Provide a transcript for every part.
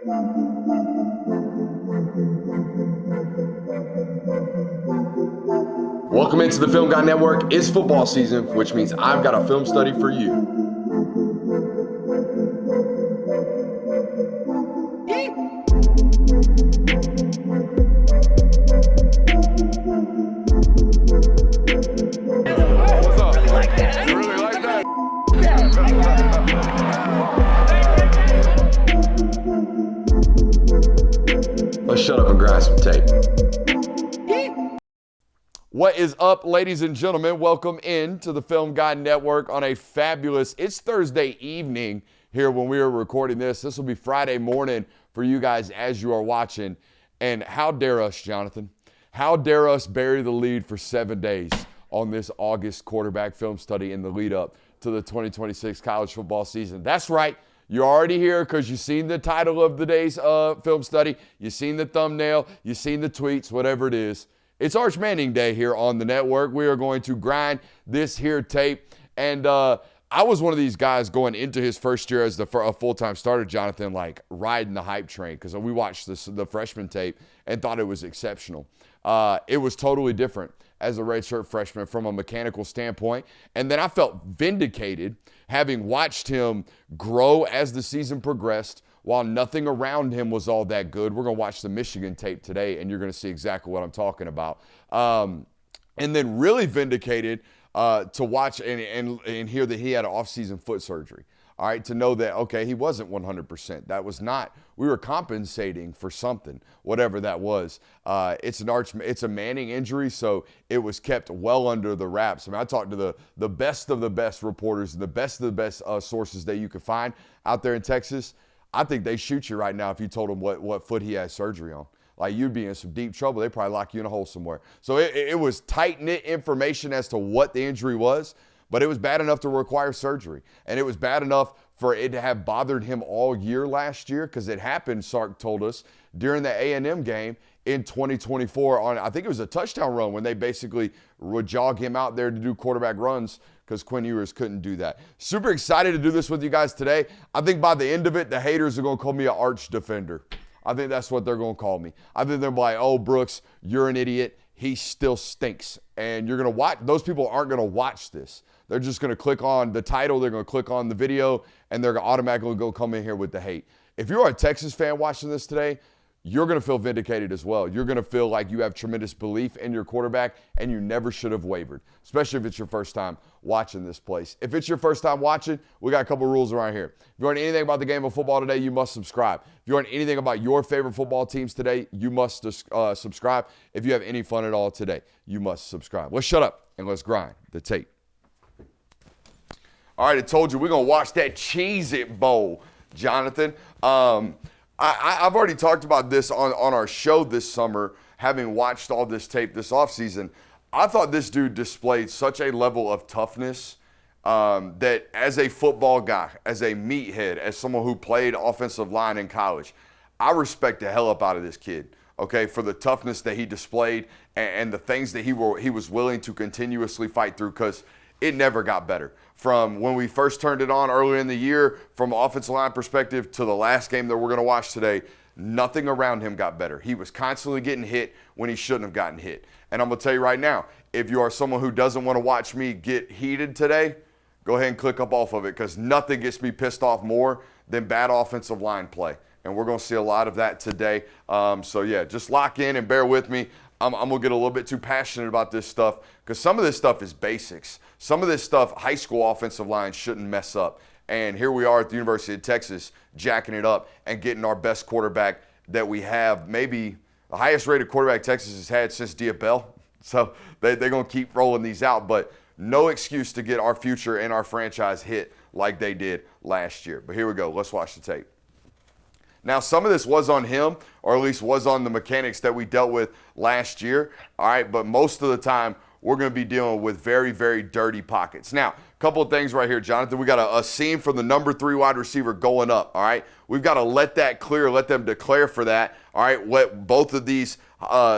Welcome into the Film Guy Network. It's football season, which means I've got a film study for you. What's up? You like that? You really like that? Let's shut up and grind some tape. What is up, ladies and gentlemen? Welcome in to the Film Guy Network on a fabulous, it's Thursday evening here when we are recording this. This will be Friday morning for you guys as you are watching. And how dare us, Jonathan? How dare us bury the lead for 7 days on this August quarterback film study in the lead up to the 2026 college football season? That's right. You're already here because you've seen the title of the day's film study. You've seen the thumbnail. You've seen the tweets, whatever it is. It's Arch Manning Day here on the network. We are going to grind this here tape. And I was one of these guys going into his first year as a full-time starter, Jonathan, like riding the hype train because we watched the freshman tape and thought it was exceptional. It was totally different as a redshirt freshman from a mechanical standpoint. And then I felt vindicated having watched him grow as the season progressed while nothing around him was all that good. We're going to watch the Michigan tape today, and you're going to see exactly what I'm talking about. And then really vindicated to watch and hear that he had an off-season foot surgery. All right, to know that, okay, he wasn't 100%. That was not, we were compensating for something, whatever that was. It's a Manning injury, so it was kept well under the wraps. I mean, I talked to the best of the best reporters and the best of the best sources that you could find out there in Texas. I think they shoot you right now if you told them what foot he had surgery on. Like, you'd be in some deep trouble. They'd probably lock you in a hole somewhere. So it was tight-knit information as to what the injury was, but it was bad enough to require surgery. And it was bad enough for it to have bothered him all year last year because it happened, Sark told us, during the A&M game in 2024 on, I think it was a touchdown run when they basically would jog him out there to do quarterback runs because Quinn Ewers couldn't do that. Super excited to do this with you guys today. I think by the end of it, the haters are going to call me an arch defender. I think that's what they're going to call me. I think they're like, oh, Brooks, you're an idiot. He still stinks. And you're going to watch, those people aren't going to watch this. They're just going to click on the title, they're going to click on the video, and they're going to automatically go come in here with the hate. If you're a Texas fan watching this today, you're going to feel vindicated as well. You're going to feel like you have tremendous belief in your quarterback, and you never should have wavered, especially if it's your first time watching this place. If it's your first time watching, we got a couple rules around here. If you want anything about the game of football today, you must subscribe. If you want anything about your favorite football teams today, you must subscribe. If you have any fun at all today, you must subscribe. Let's shut up and let's grind the tape. All right, I told you we're going to watch that Cheez-It Bowl, Jonathan. I've already talked about this on our show this summer, having watched all this tape this offseason. I thought this dude displayed such a level of toughness that as a football guy, as a meathead, as someone who played offensive line in college, I respect the hell up out of this kid, okay, for the toughness that he displayed and the things that he was willing to continuously fight through because it never got better. From when we first turned it on earlier in the year, from an offensive line perspective, to the last game that we're going to watch today, nothing around him got better. He was constantly getting hit when he shouldn't have gotten hit. And I'm going to tell you right now, if you are someone who doesn't want to watch me get heated today, go ahead and click up off of it because nothing gets me pissed off more than bad offensive line play. And we're going to see a lot of that today. So, yeah, just lock in and bear with me. I'm going to get a little bit too passionate about this stuff because some of this stuff is basics. Some of this stuff, high school offensive lines shouldn't mess up. And here we are at the University of Texas jacking it up and getting our best quarterback that we have, maybe the highest rated quarterback Texas has had since Diabell. So they're going to keep rolling these out. But no excuse to get our future and our franchise hit like they did last year. But here we go. Let's watch the tape. Now, some of this was on him, or at least was on the mechanics that we dealt with last year, all right? But most of the time, we're going to be dealing with very, very dirty pockets. Now, a couple of things right here, Jonathan. We got a seam from the number 3 wide receiver going up, all right? We've got to let that clear, let them declare for that, all right? Let both of these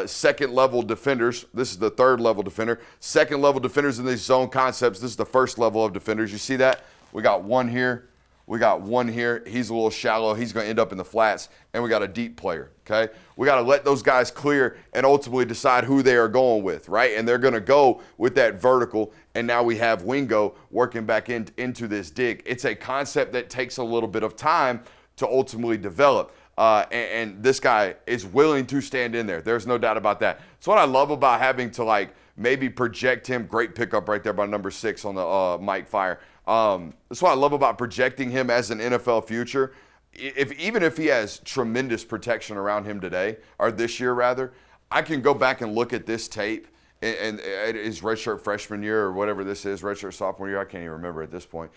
second-level defenders, this is the third-level defender, second-level defenders in these zone concepts, this is the first level of defenders. You see that? We got one here. We got one here. He's a little shallow. He's going to end up in the flats. And we got a deep player, okay? We got to let those guys clear and ultimately decide who they are going with, right? And they're going to go with that vertical. And now we have Wingo working back into this dig. It's a concept that takes a little bit of time to ultimately develop. And this guy is willing to stand in there. There's no doubt about that. It's what I love about having to, like, maybe project him. Great pickup right there by number 6 on the Mike Fire. That's what I love about projecting him as an NFL future. Even if he has tremendous protection around him today, or this year rather, I can go back and look at this tape and his redshirt freshman year or whatever this is, redshirt sophomore year, I can't even remember at this point.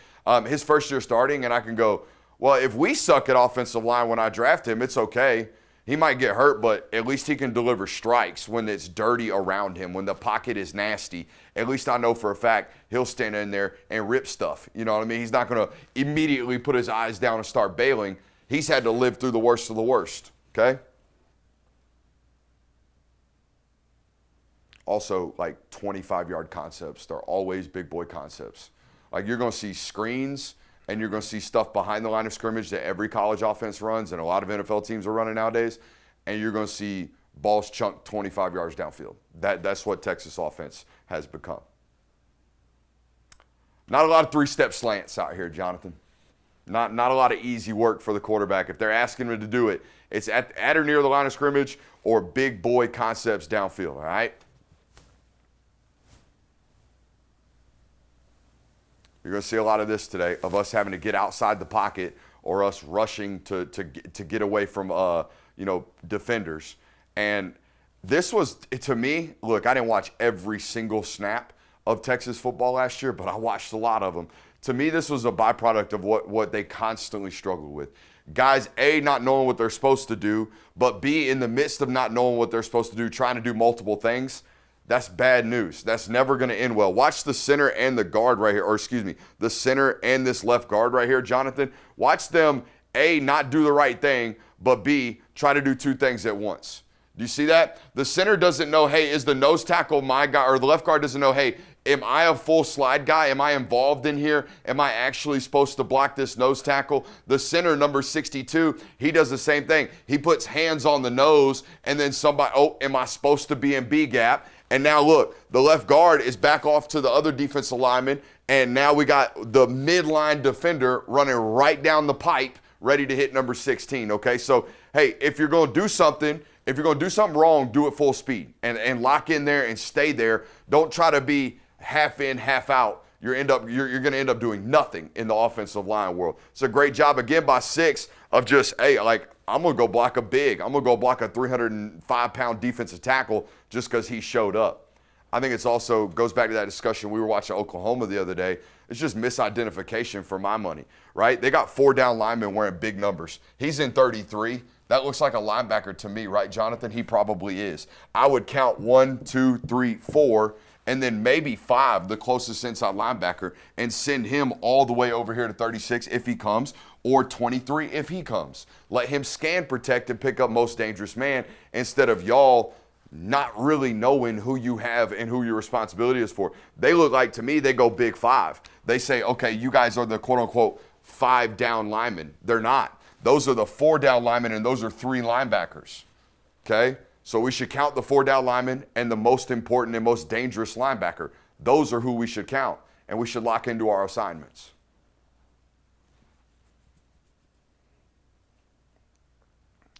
His first year starting, and I can go, well, if we suck at offensive line when I draft him, it's okay. He might get hurt, but at least he can deliver strikes when it's dirty around him, when the pocket is nasty. At least I know for a fact he'll stand in there and rip stuff. You know what I mean? He's not going to immediately put his eyes down and start bailing. He's had to live through the worst of the worst, okay? Also, like 25-yard concepts. They're always big boy concepts. Like you're going to see screens and you're going to see stuff behind the line of scrimmage that every college offense runs and a lot of NFL teams are running nowadays, and you're going to see balls chunked 25 yards downfield. That's what Texas offense has become. Not a lot of three-step slants out here, Jonathan. Not a lot of easy work for the quarterback. If they're asking him to do it, it's at or near the line of scrimmage or big boy concepts downfield, all right? You're going to see a lot of this today of us having to get outside the pocket or us rushing to get away from defenders. And this was, to me, look, I didn't watch every single snap of Texas football last year, but I watched a lot of them. To me, this was a byproduct of what they constantly struggled with. Guys, A, not knowing what they're supposed to do, but B, in the midst of not knowing what they're supposed to do, trying to do multiple things. That's bad news. That's never going to end well. Watch the center and the guard right here, or excuse me, the center and this left guard right here, Jonathan. Watch them, A, not do the right thing, but B, try to do two things at once. Do you see that? The center doesn't know, hey, is the nose tackle my guy? Or the left guard doesn't know, hey, am I a full slide guy? Am I involved in here? Am I actually supposed to block this nose tackle? The center, number 62, he does the same thing. He puts hands on the nose, and then somebody, oh, am I supposed to be in B gap? And now look, the left guard is back off to the other defensive lineman, and now we got the midline defender running right down the pipe, ready to hit number 16, okay? So, hey, if you're going to do something wrong, do it full speed and lock in there and stay there. Don't try to be half in, half out. You're going to end up doing nothing in the offensive line world. It's a great job, again, by 6 of just, hey, like, I'm going to go block a 305-pound defensive tackle just because he showed up. I think it's also goes back to that discussion we were watching Oklahoma the other day. It's just misidentification for my money, right? They got 4 down linemen wearing big numbers. He's in 33. That looks like a linebacker to me, right, Jonathan? He probably is. I would count 1, 2, 3, 4, and then maybe 5, the closest inside linebacker, and send him all the way over here to 36 if he comes, or 23 if he comes. Let him scan, protect, and pick up most dangerous man instead of y'all not really knowing who you have and who your responsibility is for. They look like, to me, they go big 5. They say, okay, you guys are the quote-unquote 5 down linemen. They're not. Those are the 4 down linemen, and those are 3 linebackers, okay? So we should count the 4 down linemen and the most important and most dangerous linebacker. Those are who we should count, and we should lock into our assignments.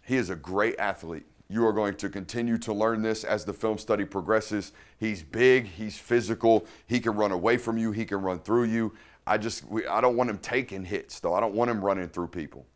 He is a great athlete. You are going to continue to learn this as the film study progresses. He's big, he's physical, he can run away from you, he can run through you. I don't want him taking hits, though. I don't want him running through people.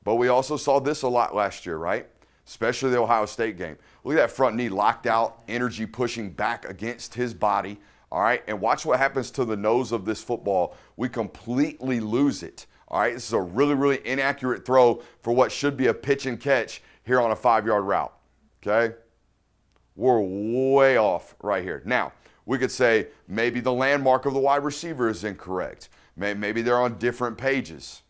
But we also saw this a lot last year, right? Especially the Ohio State game. Look at that front knee locked out, energy pushing back against his body, all right? And watch what happens to the nose of this football. We completely lose it, all right? This is a really, really inaccurate throw for what should be a pitch and catch here on a 5-yard route, okay? We're way off right here. Now, we could say maybe the landmark of the wide receiver is incorrect. Maybe they're on different pages.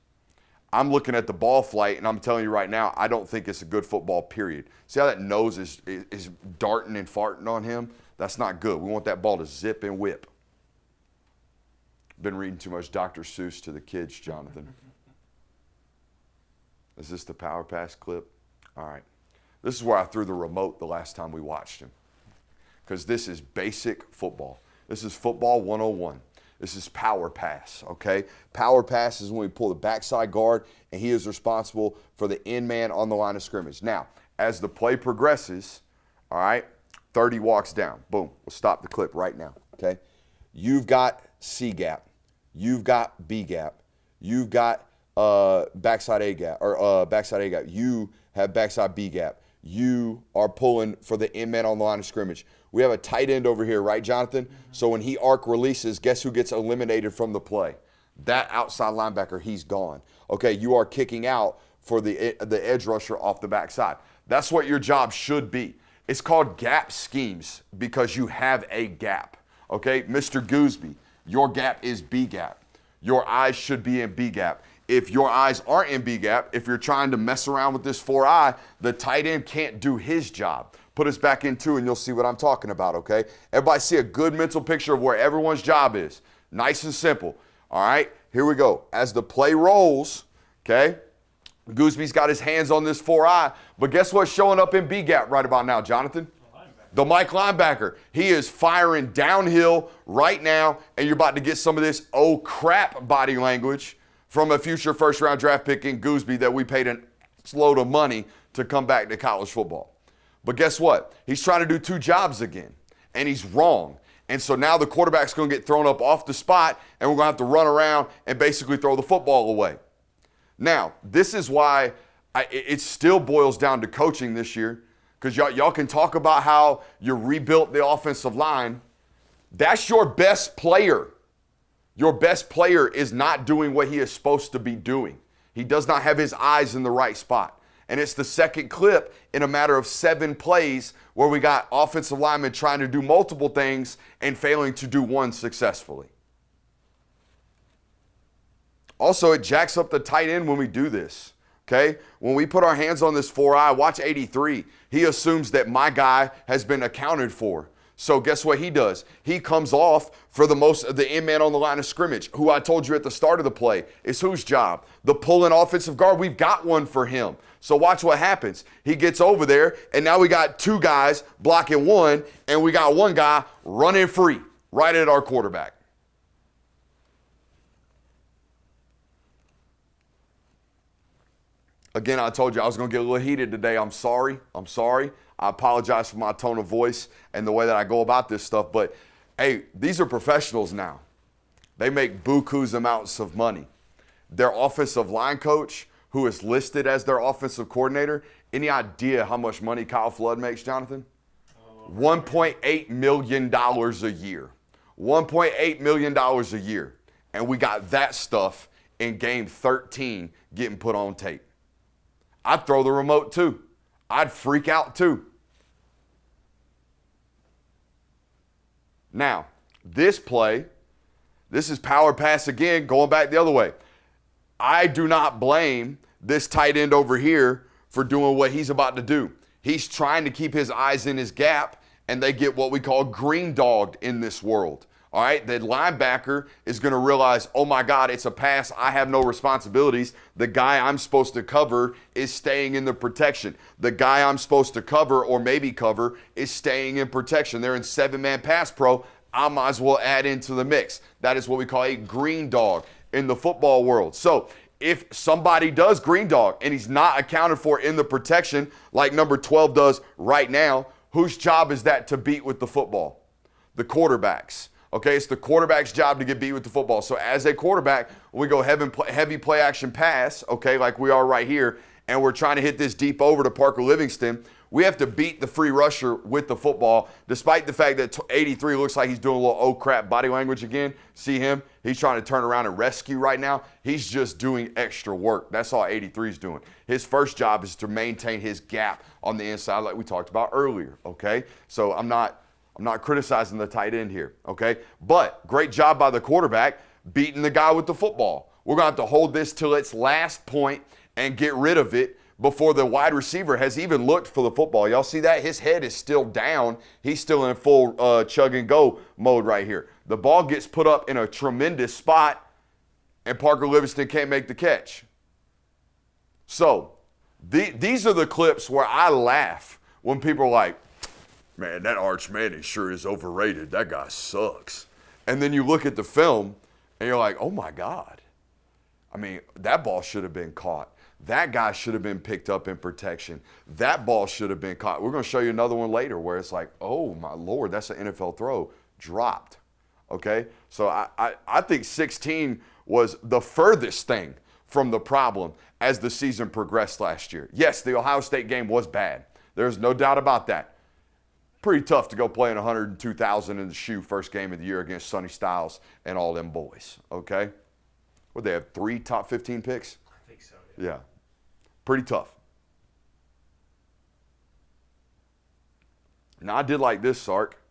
I'm looking at the ball flight, and I'm telling you right now, I don't think it's a good football, period. See how that nose is darting and farting on him? That's not good. We want that ball to zip and whip. Been reading too much Dr. Seuss to the kids, Jonathan. Is this the power pass clip? All right. This is where I threw the remote the last time we watched him. Because this is basic football. This is football 101. This is power pass, okay? Power pass is when we pull the backside guard, and he is responsible for the end man on the line of scrimmage. Now, as the play progresses, all right, 30 walks down. Boom. We'll stop the clip right now, okay? You've got C gap. You've got B gap. You've got backside A gap, or backside A gap. You have backside B gap. You are pulling for the end man on the line of scrimmage. We have a tight end over here, right, Jonathan? So when he arc releases, guess who gets eliminated from the play? That outside linebacker, he's gone. Okay, you are kicking out for the edge rusher off the backside. That's what your job should be. It's called gap schemes because you have a gap. Okay, Mr. Gooseby, your gap is B gap. Your eyes should be in B gap. If your eyes aren't in B gap, if you're trying to mess around with this 4-eye, the tight end can't do his job. Put us back in 2 and you'll see what I'm talking about, okay? Everybody see a good mental picture of where everyone's job is. Nice and simple. All right, here we go. As the play rolls, okay, Gooseby's got his hands on this 4-eye, but guess what's showing up in B gap right about now, Jonathan? The Mike linebacker. He is firing downhill right now, and you're about to get some of this oh crap body language from a future first-round draft pick in Gooseby that we paid a load of money to come back to college football. But guess what? He's trying to do 2 jobs again, and he's wrong. And so now the quarterback's going to get thrown up off the spot, and we're going to have to run around and basically throw the football away. Now, this is why it still boils down to coaching this year, because y'all can talk about how you rebuilt the offensive line. That's your best player. Your best player is not doing what he is supposed to be doing. He does not have his eyes in the right spot. And it's the second clip in a matter of 7 plays where we got offensive linemen trying to do multiple things and failing to do one successfully. Also, it jacks up the tight end when we do this, okay? When we put our hands on this 4-eye, watch 83. He assumes that my guy has been accounted for. So guess what he does? He comes off for the end man on the line of scrimmage, who I told you at the start of the play is whose job? The pulling offensive guard. We've got one for him. So watch what happens. He gets over there, and now we got 2 guys blocking one, and we got 1 guy running free right at our quarterback. Again, I told you I was going to get a little heated today. I'm sorry. I apologize for my tone of voice and the way that I go about this stuff. But, hey, these are professionals now. They make buku's amounts of money. Their offensive line coach, who is listed as their offensive coordinator, any idea how much money Kyle Flood makes, Jonathan? $1.8 million a year. $1.8 million a year. And we got that stuff in game 13 getting put on tape. I'd throw the remote too. I'd freak out too. Now, this play, this is power pass again, going back the other way. I do not blame this tight end over here for doing what he's about to do. He's trying to keep his eyes in his gap, and they get what we call green dogged in this world. All right, the linebacker is going to realize, oh my God, it's a pass. I have no responsibilities. The guy I'm supposed to cover is staying in the protection. The guy I'm supposed to cover or maybe cover is staying in protection. They're in 7-man pass pro. I might as well add into the mix. That is what we call a green dog in the football world. So if somebody does green dog and he's not accounted for in the protection like number 12 does right now, whose job is that to beat with the football? The quarterback's. Okay, it's the quarterback's job to get beat with the football. So as a quarterback, when we go heavy play action pass, okay, like we are right here, and we're trying to hit this deep over to Parker Livingston, we have to beat the free rusher with the football, despite the fact that 83 looks like he's doing a little oh crap body language again. See him? He's trying to turn around and rescue right now. He's just doing extra work. That's all 83 is doing. His first job is to maintain his gap on the inside like we talked about earlier, okay? So I'm not criticizing the tight end here, okay? But great job by the quarterback beating the guy with the football. We're going to have to hold this till its last point and get rid of it before the wide receiver has even looked for the football. Y'all see that? His head is still down. He's still in full chug and go mode right here. The ball gets put up in a tremendous spot, and Parker Livingston can't make the catch. So these are the clips where I laugh when people are like, man, that Arch Manning sure is overrated. That guy sucks. And then you look at the film, and you're like, oh, my God. I mean, that ball should have been caught. That guy should have been picked up in protection. That ball should have been caught. We're going to show you another one later where it's like, oh, my Lord, that's an NFL throw. Dropped. Okay? So I think 16 was the furthest thing from the problem as the season progressed last year. Yes, the Ohio State game was bad. There's no doubt about that. Pretty tough to go playing 102,000 in the shoe first game of the year against Sonny Styles and all them boys. Okay? Would they have 3 top 15 picks? I think so. Yeah. Pretty tough. Now, I did like this, Sark.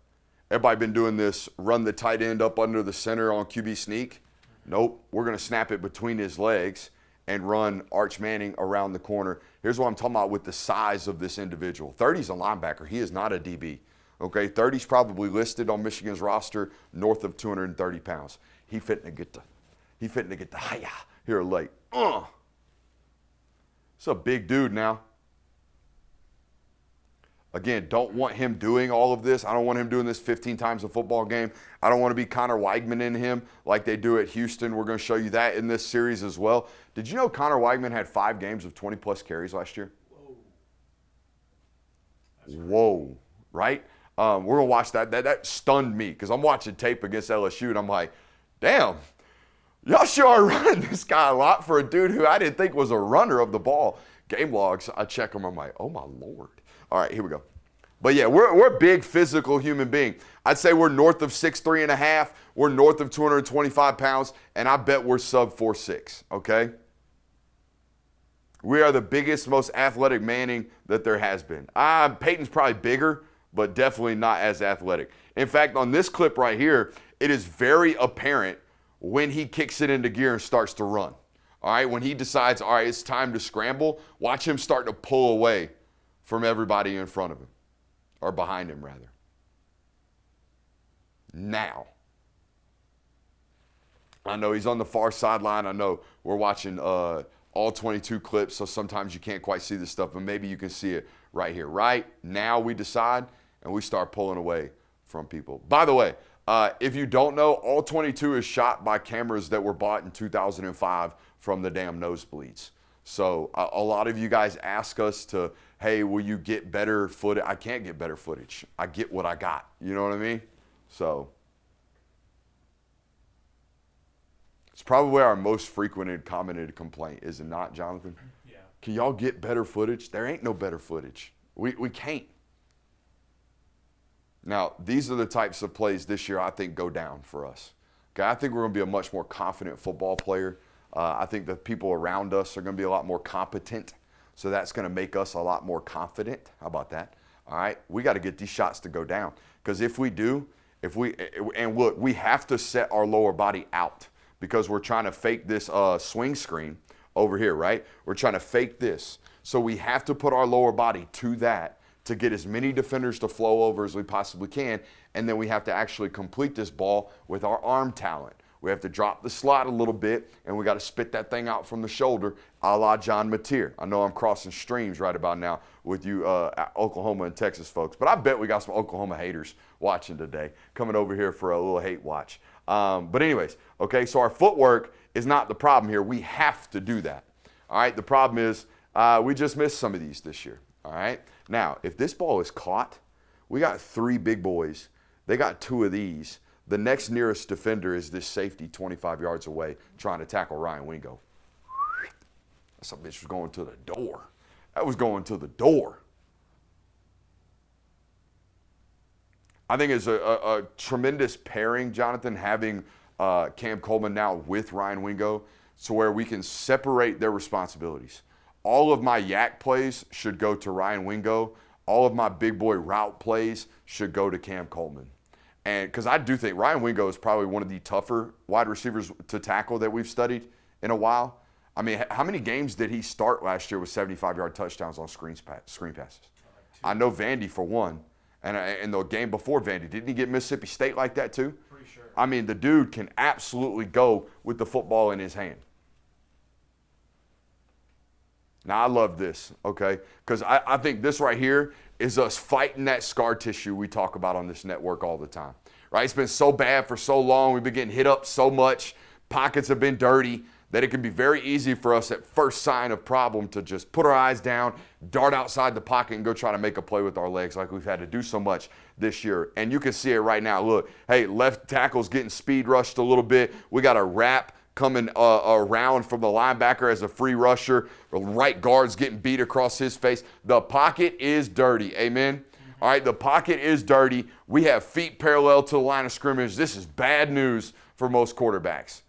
Everybody been doing this run the tight end up under the center on QB sneak. Nope. We're going to snap it between his legs and run Arch Manning around the corner. Here's what I'm talking about with the size of this individual. 30's a linebacker. He is not a DB. Okay, 30's probably listed on Michigan's roster north of 230 pounds. He fitting to get the hiya here late. It's a big dude now. Again, don't want him doing all of this. I don't want him doing this 15 times a football game. I don't want to be Connor Weigman in him like they do at Houston. We're going to show you that in this series as well. Did you know Connor Weigman had 5 games of 20-plus carries last year? Whoa. Right? We're going to watch that. That stunned me because I'm watching tape against LSU, and I'm like, damn, y'all sure are running this guy a lot for a dude who I didn't think was a runner of the ball. Game logs, I check them. I'm like, oh, my Lord. All right, here we go. But, yeah, we're a big physical human being. I'd say we're north of 6'3 and a half. We're north of 225 pounds, and I bet we're sub 4'6", okay? We are the biggest, most athletic Manning that there has been. Peyton's probably bigger, but definitely not as athletic. In fact, on this clip right here, it is very apparent when he kicks it into gear and starts to run. All right, when he decides, all right, it's time to scramble, watch him start to pull away from everybody in front of him, or behind him, rather. Now, I know he's on the far sideline. I know we're watching all 22 clips, so sometimes you can't quite see this stuff, but maybe you can see it right here. Right now we decide, and we start pulling away from people. By the way, if you don't know, all 22 is shot by cameras that were bought in 2005 from the damn nosebleeds. So a lot of you guys ask us to, hey, will you get better footage? I can't get better footage. I get what I got. You know what I mean? So it's probably our most frequented commented complaint, is it not, Jonathan? Yeah. Can y'all get better footage? There ain't no better footage. We can't. Now, these are the types of plays this year I think go down for us. Okay, I think we're going to be a much more confident football player. I think the people around us are going to be a lot more competent, so that's going to make us a lot more confident. How about that? All right, we got to get these shots to go down, because if we do, and look, we have to set our lower body out because we're trying to fake this swing screen over here, right? We're trying to fake this. So we have to put our lower body to that to get as many defenders to flow over as we possibly can, and then we have to actually complete this ball with our arm talent. We have to drop the slot a little bit, and we got to spit that thing out from the shoulder, a la John Mateer. I know I'm crossing streams right about now with you Oklahoma and Texas folks, but I bet we got some Oklahoma haters watching today, coming over here for a little hate watch. But anyways, okay, so our footwork is not the problem here. We have to do that. All right, the problem is we just missed some of these this year. All right, now, if this ball is caught, we got 3 big boys. They got 2 of these. The next nearest defender is this safety 25 yards away trying to tackle Ryan Wingo. That bitch was going to the door. That was going to the door. I think it's a tremendous pairing, Jonathan, having Cam Coleman now with Ryan Wingo, so where we can separate their responsibilities. All of my yak plays should go to Ryan Wingo. All of my big boy route plays should go to Cam Coleman. And because I do think Ryan Wingo is probably one of the tougher wide receivers to tackle that we've studied in a while. I mean, how many games did he start last year with 75-yard touchdowns on screen passes? I know Vandy for one. And in the game before Vandy, didn't he get Mississippi State like that too? Pretty sure. I mean, the dude can absolutely go with the football in his hand. Now, I love this, okay? Because I think this right here is us fighting that scar tissue we talk about on this network all the time, right? It's been so bad for so long. We've been getting hit up so much. Pockets have been dirty that it can be very easy for us at first sign of problem to just put our eyes down, dart outside the pocket, and go try to make a play with our legs like we've had to do so much this year. And you can see it right now. Look, hey, left tackle's getting speed rushed a little bit. We got a wrap coming around from the linebacker as a free rusher. Right guard's getting beat across his face. The pocket is dirty. Amen? All right, the pocket is dirty. We have feet parallel to the line of scrimmage. This is bad news for most quarterbacks.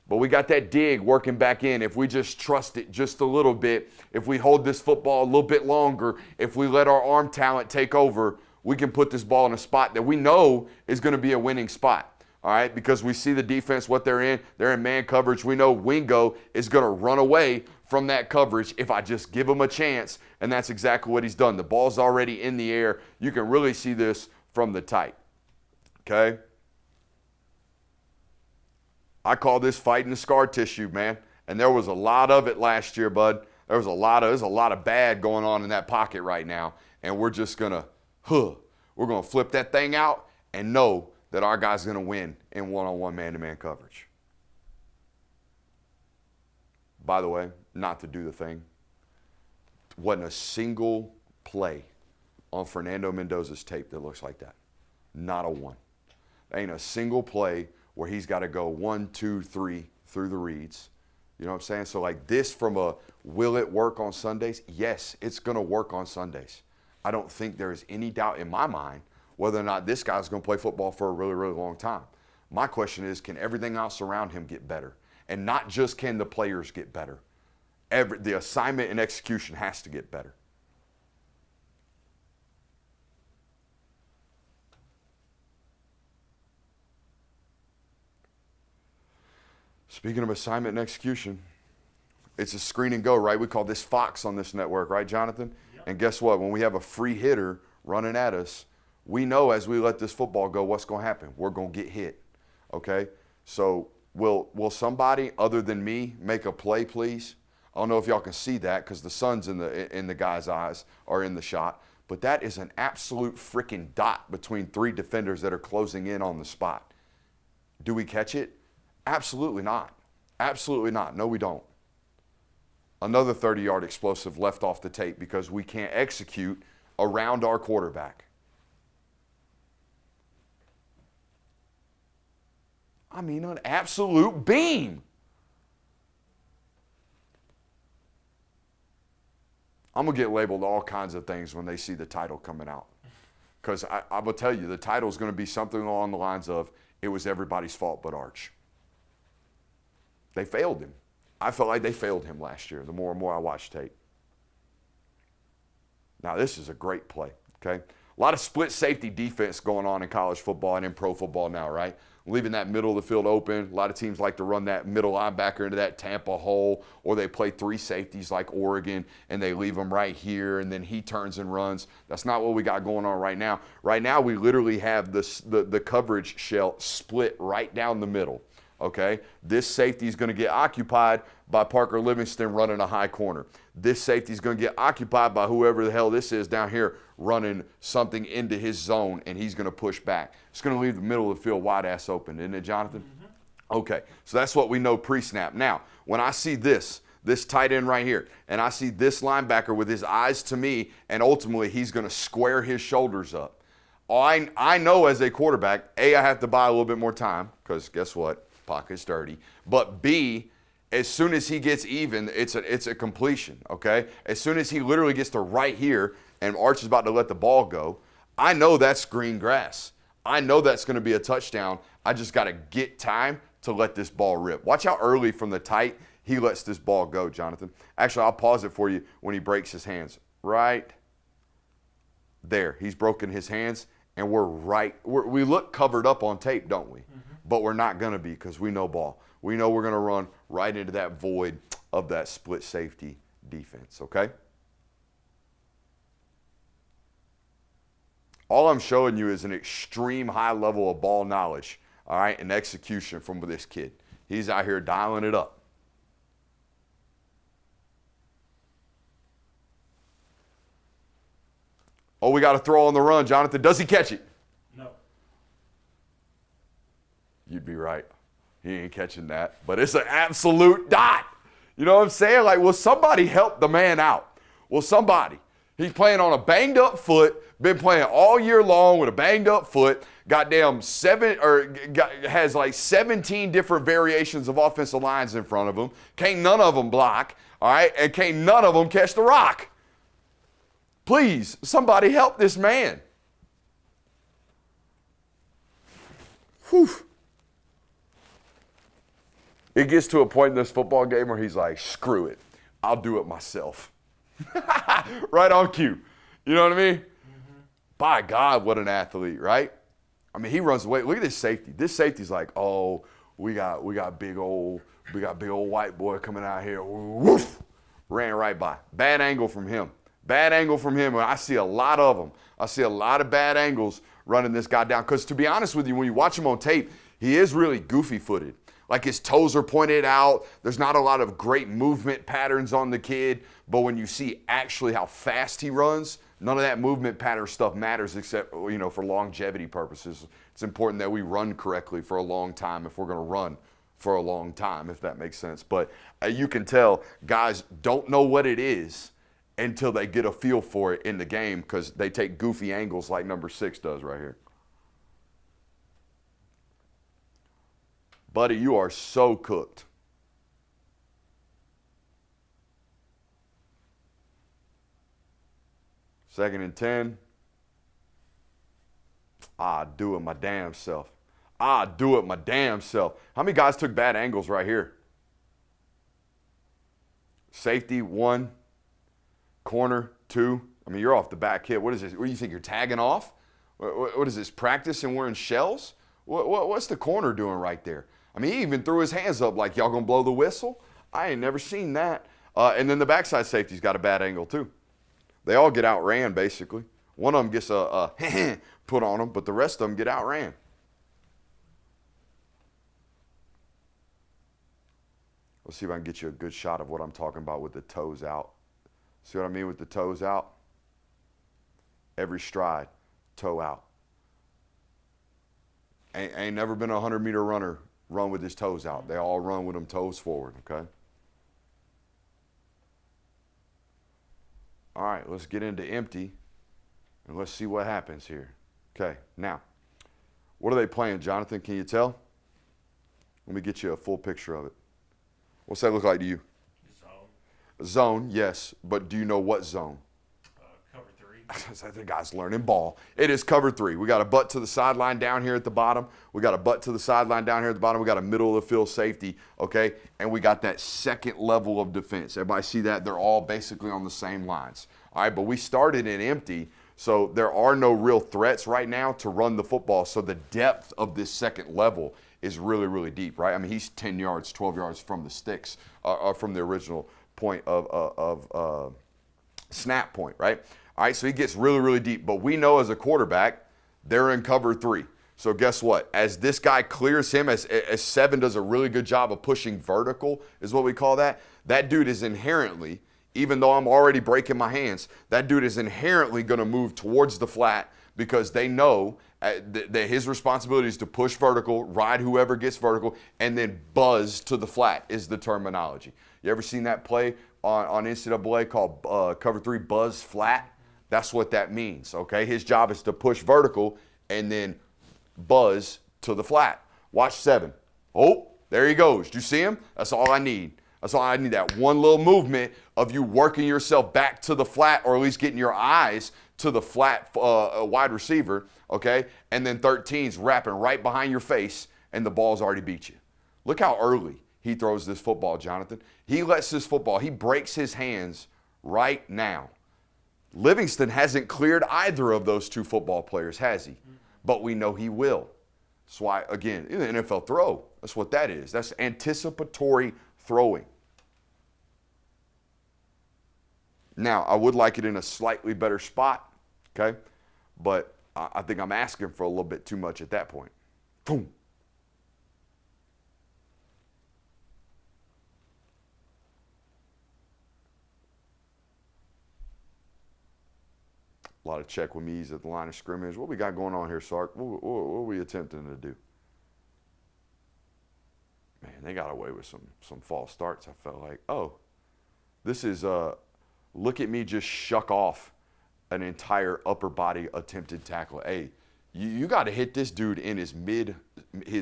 But we got that dig working back in. If we just trust it just a little bit, if we hold this football a little bit longer, if we let our arm talent take over, we can put this ball in a spot that we know is going to be a winning spot. All right, because we see the defense, what they're in. They're in man coverage. We know Wingo is going to run away from that coverage if I just give him a chance, and that's exactly what he's done. The ball's already in the air. You can really see this from the tight. Okay? I call this fighting the scar tissue, man. And there was a lot of it last year, bud. There's a lot of bad going on in that pocket right now. And we're just going to, we're going to flip that thing out and know that our guy's going to win in one-on-one man-to-man coverage. By the way, not to do the thing, wasn't a single play on Fernando Mendoza's tape that looks like that. Not a one. There ain't a single play where he's got to go 1, 2, 3 through the reads. You know what I'm saying? So like this from a will it work on Sundays? Yes, it's going to work on Sundays. I don't think there is any doubt in my mind whether or not this guy's going to play football for a really, really long time. My question is, can everything else around him get better? And not just can the players get better. The assignment and execution has to get better. Speaking of assignment and execution, it's a screen and go, right? We call this Fox on this network, right, Jonathan? Yep. And guess what? When we have a free hitter running at us, we know as we let this football go, what's going to happen? We're going to get hit, okay? So will somebody other than me make a play, please? I don't know if y'all can see that because the sun's in the guy's eyes or in the shot, but that is an absolute freaking dot between three defenders that are closing in on the spot. Do we catch it? Absolutely not. Absolutely not. No, we don't. Another 30-yard explosive left off the tape because we can't execute around our quarterback. I mean, an absolute beam. I'm going to get labeled all kinds of things when they see the title coming out. Because I will tell you, the title is going to be something along the lines of, it was everybody's fault but Arch. They failed him. I felt like they failed him last year, the more and more I watched tape. Now, this is a great play, okay? A lot of split safety defense going on in college football and in pro football now, right? Leaving that middle of the field open. A lot of teams like to run that middle linebacker into that Tampa hole, or they play three safeties like Oregon, and they leave them right here, and then he turns and runs. That's not what we got going on right now. Right now, we literally have the coverage shell split right down the middle. Okay, this safety is going to get occupied by Parker Livingston running a high corner. This safety is going to get occupied by whoever the hell this is down here running something into his zone, and he's going to push back. It's going to leave the middle of the field wide ass open, isn't it, Jonathan? Mm-hmm. Okay, so that's what we know pre-snap. Now, when I see this tight end right here, and I see this linebacker with his eyes to me, and ultimately he's going to square his shoulders up. I know as a quarterback, A, I have to buy a little bit more time, because guess what? Pocket's dirty. But B, as soon as he gets even, it's a completion, okay? As soon as he literally gets to right here and Arch is about to let the ball go, I know that's green grass. I know that's going to be a touchdown. I just got to get time to let this ball rip. Watch how early from the tight he lets this ball go, Jonathan. Actually, I'll pause it for you when he breaks his hands. Right there. He's broken his hands, and we look covered up on tape, don't we? Mm-hmm. But we're not going to be because we know ball. We know we're going to run right into that void of that split safety defense, okay? All I'm showing you is an extreme high level of ball knowledge, all right, and execution from this kid. He's out here dialing it up. Oh, we got to throw on the run, Jonathan. Does he catch it? No. You'd be right. He ain't catching that. But it's an absolute dot. You know what I'm saying? Like, will somebody help the man out? Will somebody? He's playing on a banged up foot, been playing all year long with a banged up foot, has like 17 different variations of offensive lines in front of him. Can't none of them block, all right? And can't none of them catch the rock. Please, somebody help this man. Whew. It gets to a point in this football game where he's like, screw it. I'll do it myself. Right on cue. You know what I mean? Mm-hmm. By God, what an athlete, right? I mean, he runs away. Look at this safety. This safety's like, oh, we got big old white boy coming out here. Woof. Ran right by. Bad angle from him. Bad angle from him. I see a lot of them. I see a lot of bad angles running this guy down. Because to be honest with you, when you watch him on tape, he is really goofy-footed. Like his toes are pointed out. There's not a lot of great movement patterns on the kid. But when you see actually how fast he runs, none of that movement pattern stuff matters except, you know, for longevity purposes. It's important that we run correctly for a long time if we're going to run for a long time, if that makes sense. But you can tell guys don't know what it is until they get a feel for it in the game because they take goofy angles like number 6 does right here. Buddy, you are so cooked. Second and 10. Do it my damn self. Do it my damn self. How many guys took bad angles right here? Safety, 1. Corner, 2. I mean, you're off the back hit. What is this? What do you think? You're tagging off? What is this, practice and wearing shells? What's the corner doing right there? I mean, he even threw his hands up like, y'all gonna blow the whistle? I ain't never seen that. And then the backside safety's got a bad angle too. They all get outran, basically. One of them gets a put on them, but the rest of them get outran. Let's see if I can get you a good shot of what I'm talking about with the toes out. See what I mean with the toes out? Every stride, toe out. Ain't never been a 100-meter runner run with his toes out. They all run with them toes forward, okay? All right, let's get into empty, and let's see what happens here. Okay, now, what are they playing, Jonathan? Can you tell? Let me get you a full picture of it. What's that look like to you? Zone, yes, but do you know what zone? Cover 3. The guy's learning ball. It is cover 3. We got a butt to the sideline down here at the bottom. We got a butt to the sideline down here at the bottom. We got a middle of the field safety, okay? And we got that second level of defense. Everybody see that? They're all basically on the same lines. All right, but we started in empty, so there are no real threats right now to run the football. So the depth of this second level is really, really deep, right? I mean, he's 10 yards, 12 yards from the sticks, from the original point of snap point, right? All right, so he gets really, really deep. But we know as a quarterback, they're in cover 3. So guess what? As this guy clears him, as 7 does a really good job of pushing vertical, is what we call that, that dude is inherently, even though I'm already breaking my hands, that dude is inherently going to move towards the flat because they know that his responsibility is to push vertical, ride whoever gets vertical, and then buzz to the flat is the terminology. You ever seen that play on NCAA called cover 3 buzz flat? That's what that means, okay? His job is to push vertical and then buzz to the flat. Watch 7. Oh, there he goes. Do you see him? That's all I need. That's all I need, that one little movement of you working yourself back to the flat or at least getting your eyes to the flat wide receiver, okay? And then 13's wrapping right behind your face and the ball's already beat you. Look how early he throws this football, Jonathan. He lets this football, he breaks his hands right now. Livingston hasn't cleared either of those 2 football players, has he? But we know he will. That's why, again, in the NFL throw, that's what that is. That's anticipatory throwing. Now, I would like it in a slightly better spot, okay? But I think I'm asking for a little bit too much at that point. Boom. A lot of check with me's at the line of scrimmage. What we got going on here, Sark? What are we attempting to do? Man, they got away with some false starts, I felt like. Oh, this is look at me just shuck off an entire upper body attempted tackle. Hey, you got to hit this dude in his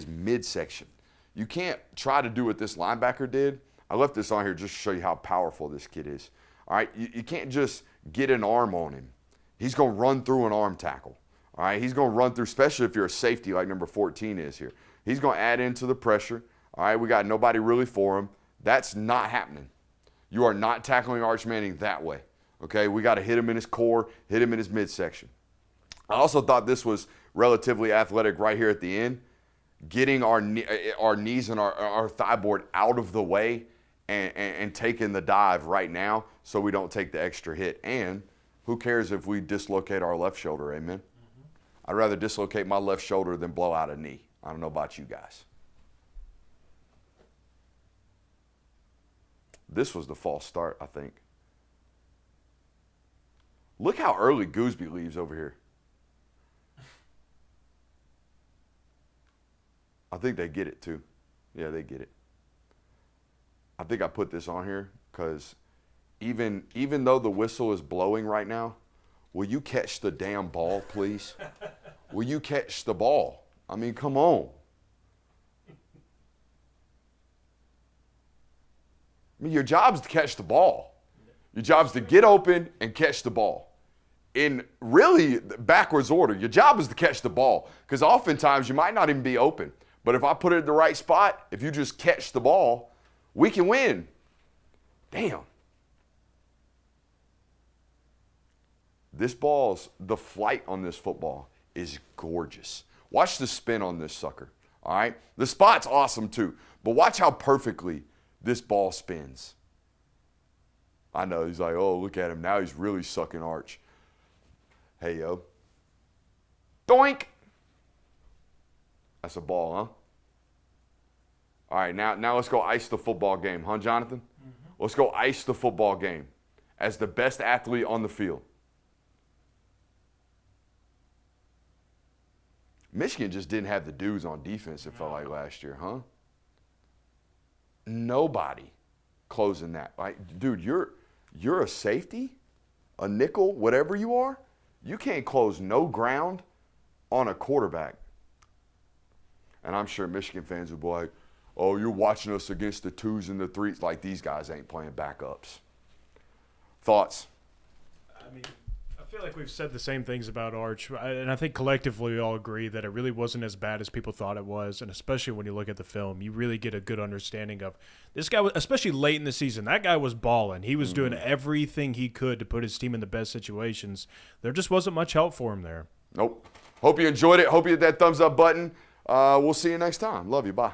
midsection. You can't try to do what this linebacker did. I left this on here just to show you how powerful this kid is. All right, you can't just get an arm on him. He's going to run through an arm tackle. All right, he's going to run through, especially if you're a safety like number 14 is here. He's going to add into the pressure. All right, we got nobody really for him. That's not happening. You are not tackling Arch Manning that way. Okay, we got to hit him in his core, hit him in his midsection. I also thought this was relatively athletic right here at the end, getting our knees and our thigh board out of the way and taking the dive right now so we don't take the extra hit. And who cares if we dislocate our left shoulder, amen? Mm-hmm. I'd rather dislocate my left shoulder than blow out a knee. I don't know about you guys. This was the false start, I think. Look how early Gooseby leaves over here. I think they get it too. Yeah, they get it. I think I put this on here because even though the whistle is blowing right now, will you catch the damn ball, please? Will you catch the ball? I mean, come on. I mean, your job's to catch the ball. Your job's to get open and catch the ball. In really backwards order, your job is to catch the ball because oftentimes you might not even be open. But if I put it in the right spot, if you just catch the ball, we can win. Damn. The flight on this football is gorgeous. Watch the spin on this sucker, all right? The spot's awesome too, but watch how perfectly this ball spins. I know, he's like, oh, look at him. Now he's really sucking Arch. Hey, yo. Doink. That's a ball, huh? All right, now let's go ice the football game, huh, Jonathan? Mm-hmm. Let's go ice the football game as the best athlete on the field. Michigan just didn't have the dudes on defense, it felt like last year, huh? Nobody closing that. Like, dude, you're a safety, a nickel, whatever you are. You can't close no ground on a quarterback. And I'm sure Michigan fans will be like, oh, you're watching us against the 2s and the 3s. Like, these guys ain't playing backups. Thoughts? I mean, I feel like we've said the same things about Arch, and I think collectively we all agree that it really wasn't as bad as people thought it was, and especially when you look at the film, you really get a good understanding of this guy, especially late in the season. That guy was balling. He was doing everything he could to put his team in the best situations. There just wasn't much help for him there. Nope. Hope you enjoyed it. Hope you hit that thumbs up button. We'll see you next time. Love you. Bye.